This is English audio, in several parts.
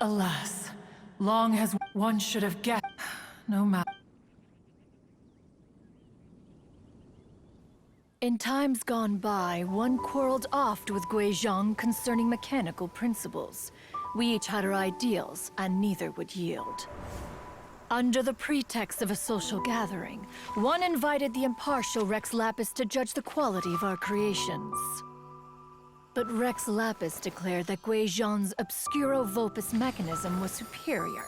Alas, long as one should have guessed. No matter. In times gone by, one quarreled oft with Guizhong concerning mechanical principles. We each had our ideals, and neither would yield. Under the pretext of a social gathering, one invited the impartial Rex Lapis to judge the quality of our creations. But Rex Lapis declared that Guizhong's Obscuro Vulpus mechanism was superior.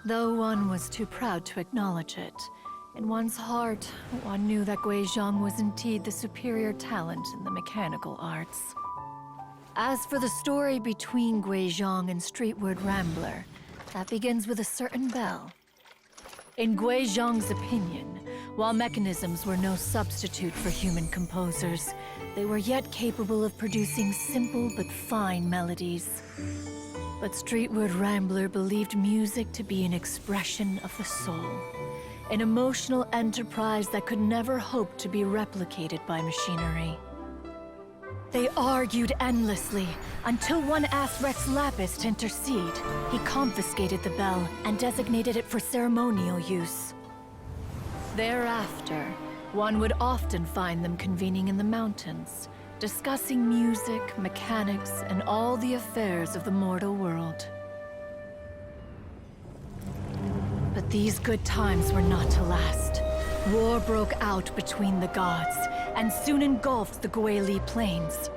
Though one was too proud to acknowledge it, in one's heart, one knew that Guizhong was indeed the superior talent in the mechanical arts. As for the story between Guizhong and Streetward Rambler, that begins with a certain bell. In Guizhong's opinion, while mechanisms were no substitute for human composers, they were yet capable of producing simple but fine melodies. But Streetward Rambler believed music to be an expression of the soul, an emotional enterprise that could never hope to be replicated by machinery. They argued endlessly, until one asked Rex Lapis to intercede. He confiscated the bell and designated it for ceremonial use. Thereafter, one would often find them convening in the mountains, discussing music, mechanics, and all the affairs of the mortal world. But these good times were not to last. War broke out between the gods, and soon engulfed the Guili Plains.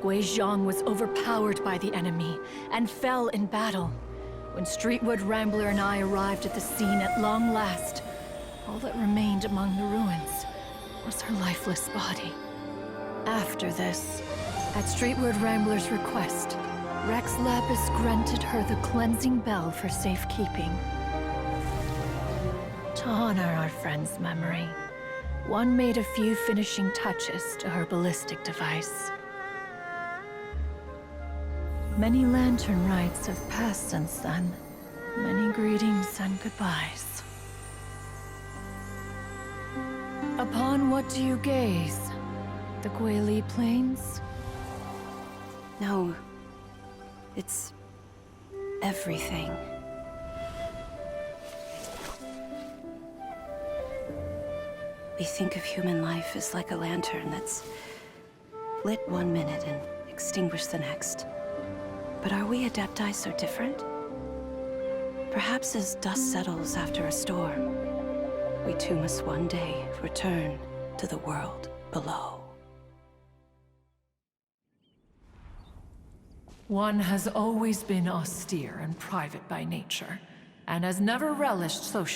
Guizhong was overpowered by the enemy, and fell in battle. When Streetward Rambler and I arrived at the scene at long last, all that remained among the ruins was her lifeless body. After this, at Streetward Rambler's request, Rex Lapis granted her the cleansing bell for safekeeping. To honor our friend's memory, one made a few finishing touches to her ballistic device. Many lantern rites have passed since then. Many greetings and goodbyes. Upon what do you gaze? The Guili Plains? No. It's everything. We think of human life as like a lantern that's lit one minute and extinguished the next. But are we Adepti so different? Perhaps as dust settles after a storm, we too must one day return to the world below. One has always been austere and private by nature, and has never relished socializing.